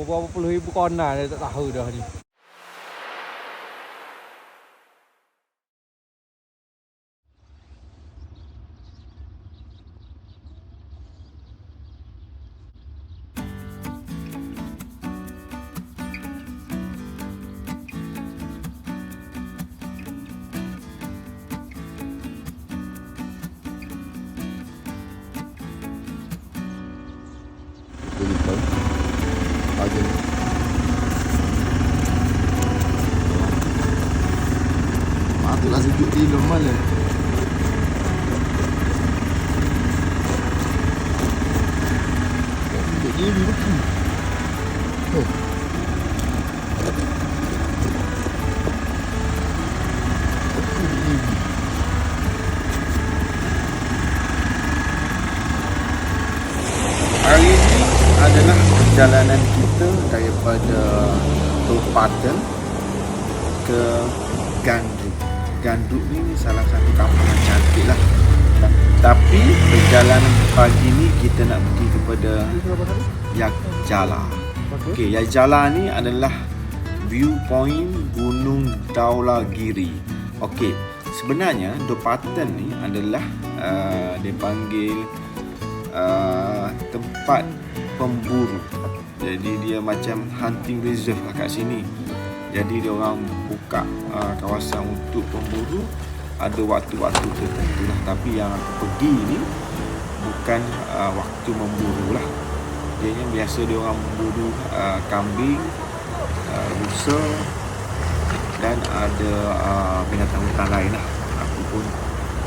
berapa puluh ribu kona dia tak tahu dah ni. Patutlah sejuk tidur malam. Duduk gini lagi. Hari ini adalah perjalanan kita daripada Topatan ke Gandruk. Gandruk ni salah satu kampung yang cantik lah. Tapi perjalanan pagi ni kita nak pergi kepada Yagdjala. Okey, Yagdjala ni adalah viewpoint Gunung Dhaulagiri. Okey, sebenarnya Topatan ni adalah dia panggil tempat pemburu. Jadi dia macam hunting reserve lah kat sini. Jadi dia orang buka kawasan untuk pemburu ada waktu-waktu tertentu lah. Tapi yang aku pergi ni bukan waktu memburu lah. Dia biasa dia orang memburu kambing, rusa dan ada binatang hutan lain lah. Aku pun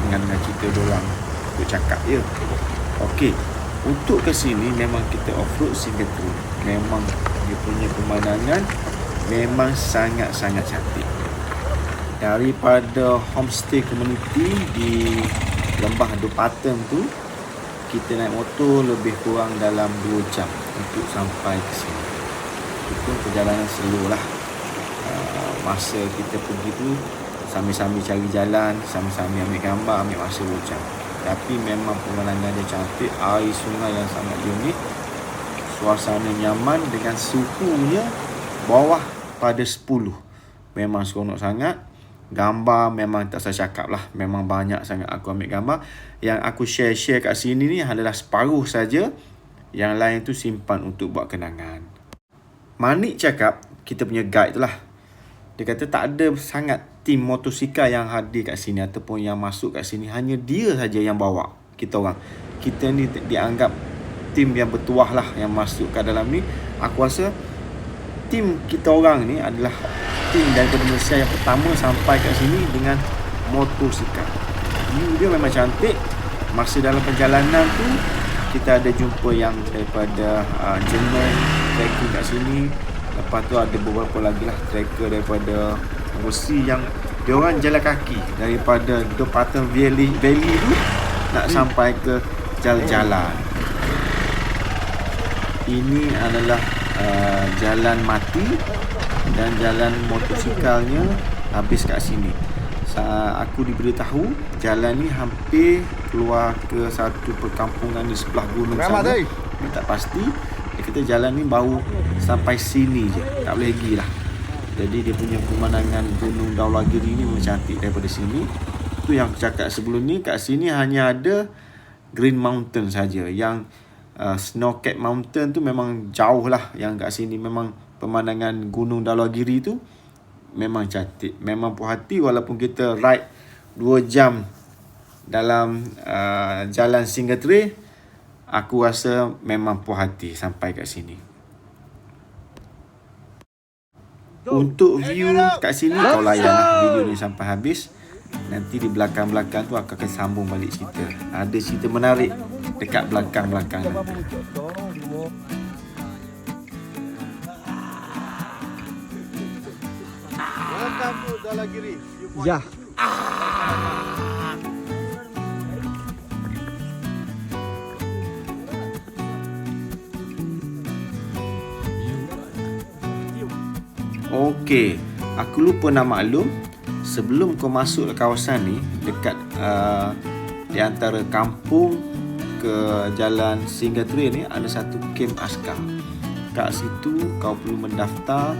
dengan cerita dia orang aku cakap je. Okey, untuk ke sini memang kita off-road single trip. Memang dia punya pemandangan memang sangat-sangat cantik. Daripada homestay community di Lembah Topatan tu, kita naik motor lebih kurang dalam 2 jam untuk sampai ke sini. Itu perjalanan slow lah. Masa kita pergi tu sambil-sambil cari jalan, sambil-sambil ambil gambar, ambil masa 2 jam. Tapi memang pemandangan dia cantik, air sungai yang sangat unik, suasana nyaman dengan suhunya bawah pada 10. Memang seronok sangat. Gambar memang tak saya cakap lah, memang banyak sangat aku ambil gambar. Yang aku share kat sini ni adalah separuh saja. Yang lain tu simpan untuk buat kenangan. Manik cakap, kita punya guide tu lah, dia kata tak ada sangat tim motosikal yang hadir kat sini ataupun yang masuk kat sini. Hanya dia saja yang bawa kita orang. Kita ni dianggap tim yang bertuah lah yang masuk kat dalam ni. Aku rasa tim kita orang ni adalah tim daripada Malaysia yang pertama sampai kat sini dengan motosikal. View dia memang cantik. Masa dalam perjalanan tu kita ada jumpa yang daripada Jerman trekking kat sini. Lepas tu ada beberapa lagi lah tracker daripada Rusia yang diorang jalan kaki daripada Topatan Valley tu nak sampai ke jalan-jalan. Ini adalah jalan mati dan jalan motosikalnya habis kat sini. Aku diberitahu jalan ni hampir keluar ke satu perkampungan di sebelah gunung sana. Tak pasti. Dia kata jalan ni baru sampai sini je, tak boleh lagi lah. Jadi dia punya pemandangan Gunung Dhaulagiri ni memang cantik daripada sini. Tu yang aku cakap sebelum ni, kat sini hanya ada Green Mountain saja. Yang Snow Cap Mountain tu memang jauh lah. Yang kat sini memang pemandangan Gunung Dhaulagiri tu memang cantik, memang puas hati. Walaupun kita ride 2 jam dalam jalan single trail, aku rasa memang puas hati sampai kat sini. Untuk view kat sini kau layan lah video ni sampai habis. Nanti di belakang-belakang tu aku akan sambung balik cerita. Ada cerita menarik dekat belakang-belakang nanti. Welcome to Dhaulagiri. Ya. Okey, aku lupa nak maklum, sebelum kau masuk ke kawasan ni, dekat di antara kampung ke jalan single trail ni ada satu kem askar. kat situ kau perlu mendaftar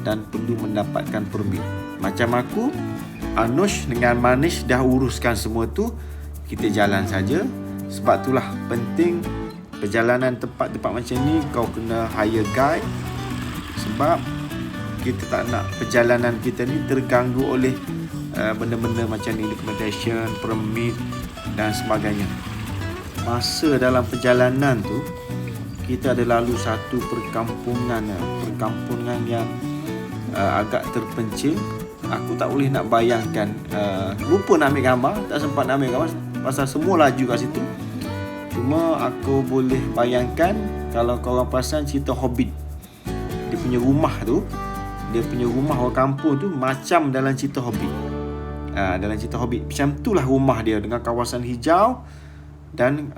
dan perlu mendapatkan permit. Macam aku, Anush dengan Manish dah uruskan semua tu. Kita jalan saja. Sebab itulah penting perjalanan tempat-tempat macam ni kau kena hire guide. Sebab kita tak nak perjalanan kita ni terganggu oleh benda-benda macam ni, documentation, permit dan sebagainya. Masa dalam perjalanan tu kita ada lalu satu perkampungan yang agak terpencil. Aku tak boleh nak bayangkan, lupa nak ambil gambar, tak sempat nak ambil gambar pasal semua laju kat situ. Cuma aku boleh bayangkan kalau korang perasan cerita Hobbit, dia punya rumah orang kampung tu macam dalam cerita Hobbit. Dalam cerita Hobbit macam itulah rumah dia, dengan kawasan hijau dan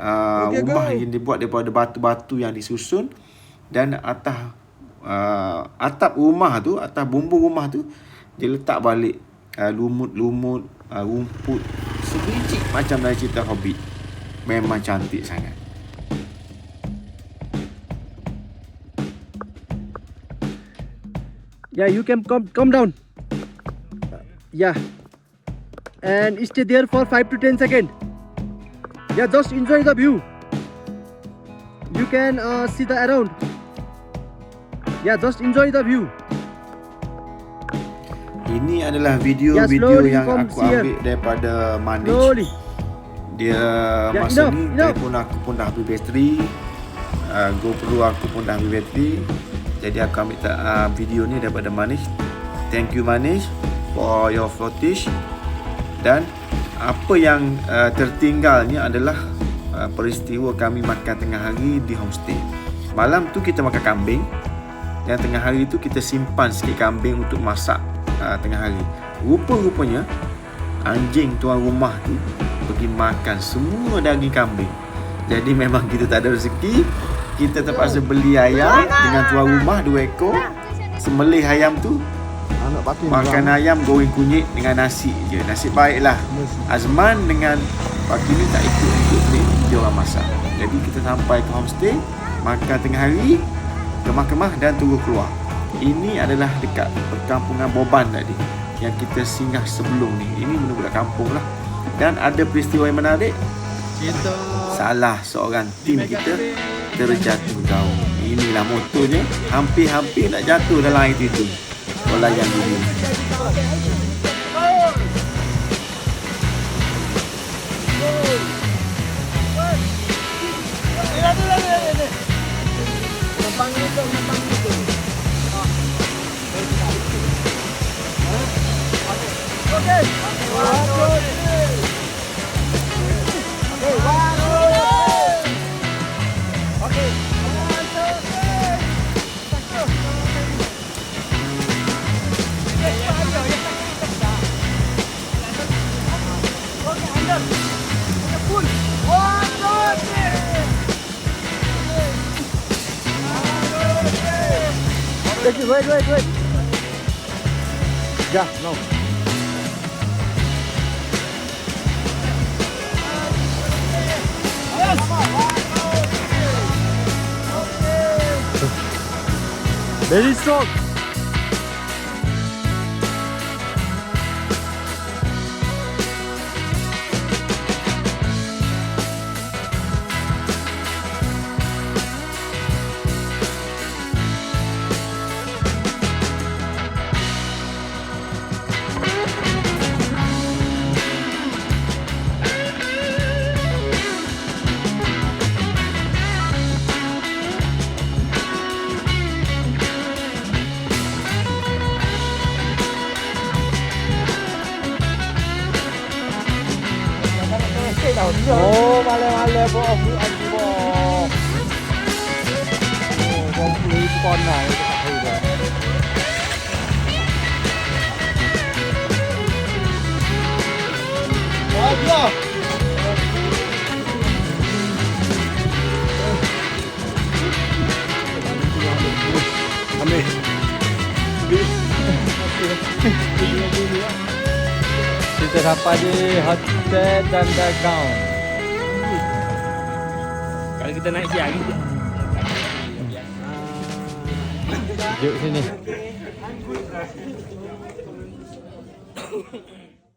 rumah yang dibuat daripada batu-batu yang disusun, dan atas atap rumah tu, atas bumbung rumah tu dia letak balik lumut-lumut, rumput sebiji macam dalam cerita Hobbit. Memang cantik sangat. Yeah, you can come down. Yeah, and stay there for 5 to 10 seconds. Yeah, just enjoy the view. You can see the around. Yeah, just enjoy the view. Ini adalah video-video yang aku ambil daripada Manish. Slowly. Dia masa ni telefon aku pun dah habis bateri, GoPro aku pun dah habis bateri. Jadi aku ambil video ni daripada Manish. Thank you Manish for your footage. Dan apa yang tertinggalnya adalah peristiwa kami makan tengah hari di homestay. Malam tu kita makan kambing, dan tengah hari tu kita simpan sikit kambing untuk masak tengah hari. Rupa-rupanya anjing tuan rumah tu pergi makan semua daging kambing. Jadi memang kita tak ada rezeki. Kita terpaksa beli ayam dengan tuan rumah 2 ekor. Sembelih ayam tu, makan ayam goreng kunyit dengan nasi je. Nasib baiklah Azman dengan Pak ni tak ikut dia orang masak. Jadi kita sampai ke homestay, makan tengah hari, kemah-kemah dan tunggu keluar. Ini adalah dekat perkampungan Boban tadi yang kita singgah sebelum ni. Ini benar-benar kampung lah. Dan ada peristiwa yang menarik. Salah seorang tim kita terjatuh jauh. Inilah motornya, hampir-hampir nak jatuh dalam air itu. Bola yang dulu. Wait. Yeah, no. Very strong. Oh, male po aku po. Oh, con quý con này thật sự rồi. Quá chưa? Amin. Kita sampai di hotel dan Dagang. Kalau kita naik siang Sejuk sini.